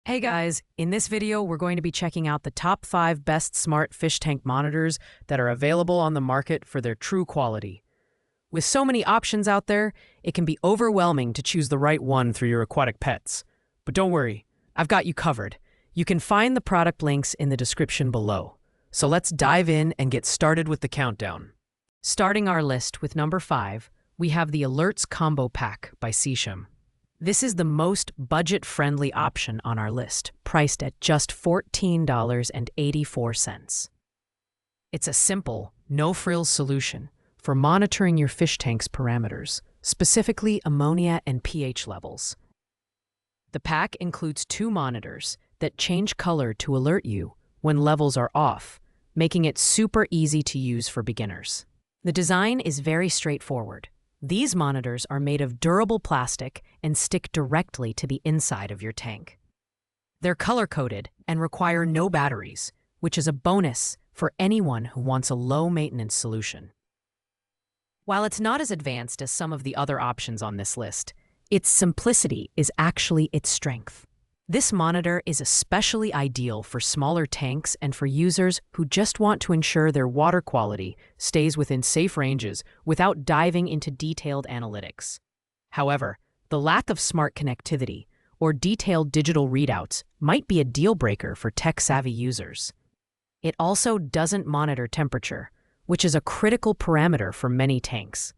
Hey guys, in this video we're going to be checking out the top 5 best smart fish tank monitors that are available on the market for their true quality. With so many options out there, it can be overwhelming to choose the right one for your aquatic pets. But don't worry, I've got you covered. You can find the product links in the description below. So let's dive in and get started with the countdown. Starting our list with number 5, we have the Alerts Combo Pack by Seasham. This is the most budget-friendly option on our list, priced at just $14.84. It's a simple, no-frills solution for monitoring your fish tank's parameters, specifically ammonia and pH levels. The pack includes 2 monitors that change color to alert you when levels are off, making it super easy to use for beginners. The design is very straightforward. These monitors are made of durable plastic and stick directly to the inside of your tank. They're color-coded and require no batteries, which is a bonus for anyone who wants a low-maintenance solution. While it's not as advanced as some of the other options on this list, its simplicity is actually its strength. This monitor is especially ideal for smaller tanks and for users who just want to ensure their water quality stays within safe ranges without diving into detailed analytics. However, the lack of smart connectivity or detailed digital readouts might be a deal-breaker for tech-savvy users. It also doesn't monitor temperature, which is a critical parameter for many tanks.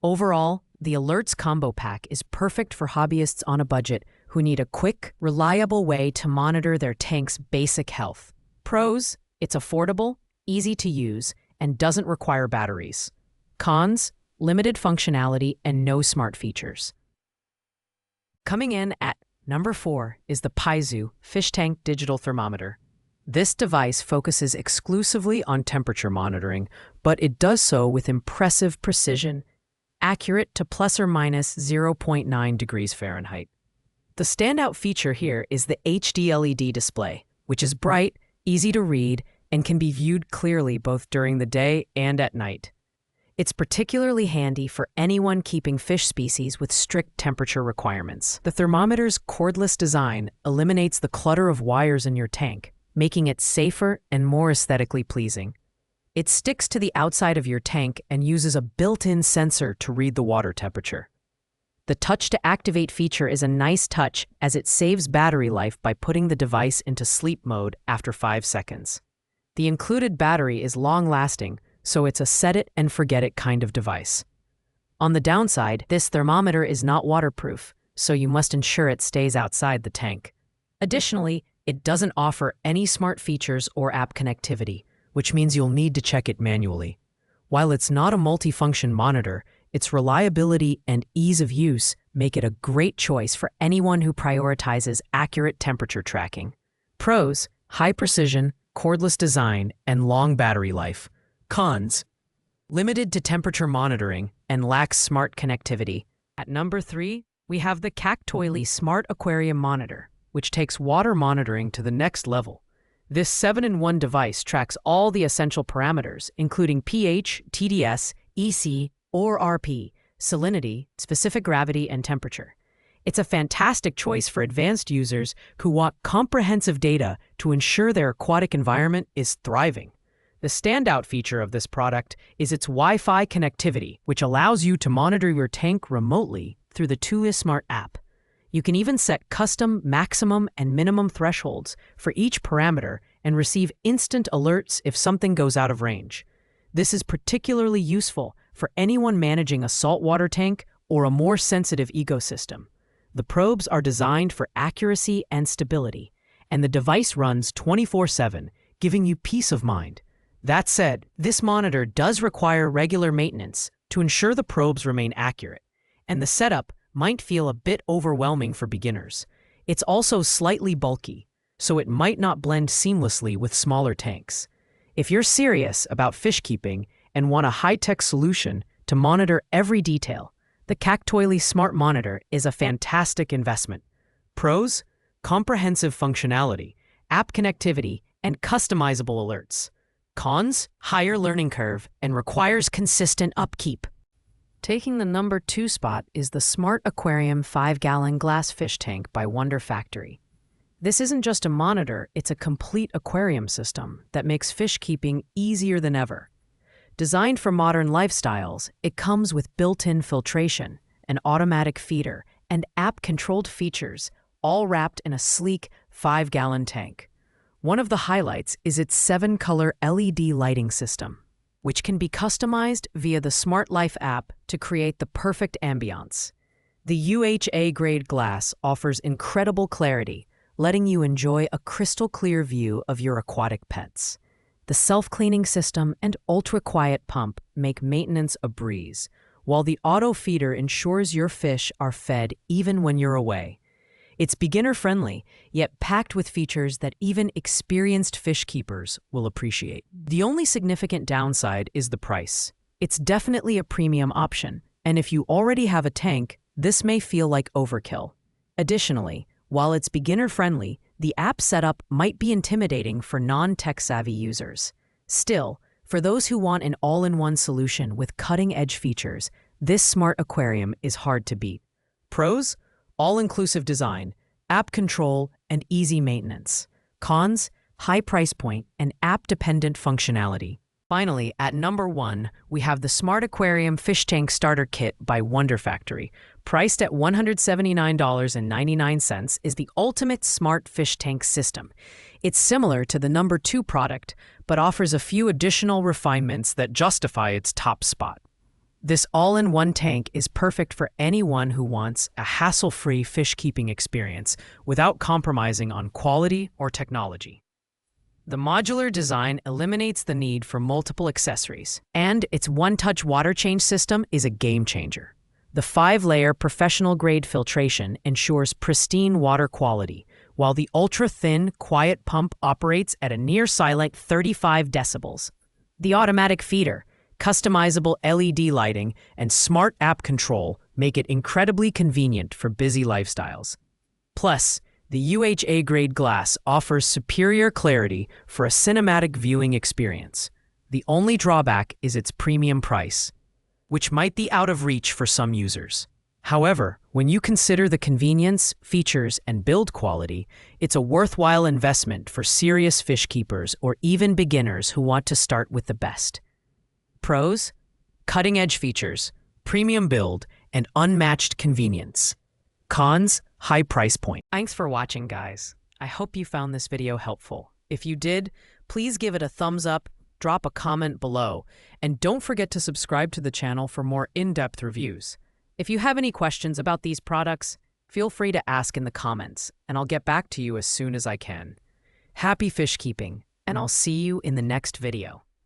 Overall, the Alerts Combo Pack is perfect for hobbyists on a budget who need a quick, reliable way to monitor their tank's basic health. Pros: it's affordable, easy to use, and doesn't require batteries. Cons: limited functionality and no smart features. Coming in at number 4 is the Paizu Fish Tank Digital Thermometer. This device focuses exclusively on temperature monitoring, but it does so with impressive precision, accurate to plus or minus 0.9 degrees Fahrenheit. The standout feature here is the HD LED display, which is bright, easy to read, and can be viewed clearly both during the day and at night. It's particularly handy for anyone keeping fish species with strict temperature requirements. The thermometer's cordless design eliminates the clutter of wires in your tank, making it safer and more aesthetically pleasing. It sticks to the outside of your tank and uses a built-in sensor to read the water temperature. The touch-to-activate feature is a nice touch as it saves battery life by putting the device into sleep mode after 5 seconds. The included battery is long-lasting, so it's a set-it-and-forget-it kind of device. On the downside, this thermometer is not waterproof, so you must ensure it stays outside the tank. Additionally, it doesn't offer any smart features or app connectivity, which means you'll need to check it manually. While it's not a multifunction monitor, its reliability and ease of use make it a great choice for anyone who prioritizes accurate temperature tracking. Pros: high precision, cordless design, and long battery life. Cons: limited to temperature monitoring and lacks smart connectivity. At number 3, we have the Aquatic Smart Aquarium Monitor, which takes water monitoring to the next level. This 7-in-1 device tracks all the essential parameters, including pH, TDS, EC, or RP, salinity, specific gravity, and temperature. It's a fantastic choice for advanced users who want comprehensive data to ensure their aquatic environment is thriving. The standout feature of this product is its Wi-Fi connectivity, which allows you to monitor your tank remotely through the WiSmart app. You can even set custom maximum and minimum thresholds for each parameter and receive instant alerts if something goes out of range. This is particularly useful for anyone managing a saltwater tank or a more sensitive ecosystem. The probes are designed for accuracy and stability, and the device runs 24/7, giving you peace of mind. That said, this monitor does require regular maintenance to ensure the probes remain accurate, and the setup might feel a bit overwhelming for beginners. It's also slightly bulky, so it might not blend seamlessly with smaller tanks. If you're serious about fish keeping and want a high-tech solution to monitor every detail, the Aquatic Smart Monitor is a fantastic investment. Pros: comprehensive functionality, app connectivity, and customizable alerts. Cons: higher learning curve and requires consistent upkeep. Taking the number 2 spot is the Smart Aquarium 5-gallon glass fish tank by Wonder Factory. This isn't just a monitor, it's a complete aquarium system that makes fish keeping easier than ever. Designed for modern lifestyles, it comes with built-in filtration, an automatic feeder, and app-controlled features, all wrapped in a sleek 5-gallon tank. One of the highlights is its 7-color LED lighting system, which can be customized via the Smart Life app to create the perfect ambiance. The UHA-grade glass offers incredible clarity, letting you enjoy a crystal-clear view of your aquatic pets. The self-cleaning system and ultra-quiet pump make maintenance a breeze, while the auto feeder ensures your fish are fed even when you're away. It's beginner-friendly, yet packed with features that even experienced fish keepers will appreciate. The only significant downside is the price. It's definitely a premium option, and if you already have a tank, this may feel like overkill. Additionally, while it's beginner-friendly, the app setup might be intimidating for non-tech-savvy users. Still, for those who want an all-in-one solution with cutting-edge features, this smart aquarium is hard to beat. Pros? All-inclusive design, app control, and easy maintenance. Cons? High price point and app-dependent functionality. Finally, at number 1, we have the Smart Aquarium Fish Tank Starter Kit by Wonder Factory. Priced at $179.99, is the ultimate smart fish tank system. It's similar to the number 2 product, but offers a few additional refinements that justify its top spot. This all-in-one tank is perfect for anyone who wants a hassle-free fish-keeping experience without compromising on quality or technology. The modular design eliminates the need for multiple accessories, and its one-touch water change system is a game-changer. The 5-layer professional-grade filtration ensures pristine water quality, while the ultra-thin, quiet pump operates at a near-silent 35 decibels. The automatic feeder, customizable LED lighting, and smart app control make it incredibly convenient for busy lifestyles. Plus, the UHA-grade glass offers superior clarity for a cinematic viewing experience. The only drawback is its premium price, which might be out of reach for some users. However, when you consider the convenience, features, and build quality, it's a worthwhile investment for serious fish keepers or even beginners who want to start with the best. Pros? Cutting-edge features, premium build, and unmatched convenience. Cons? High price point. Thanks for watching, guys. I hope you found this video helpful. If you did, please give it a thumbs up, drop a comment below, and don't forget to subscribe to the channel for more in-depth reviews. If you have any questions about these products, feel free to ask in the comments, and I'll get back to you as soon as I can. Happy fish keeping, and I'll see you in the next video.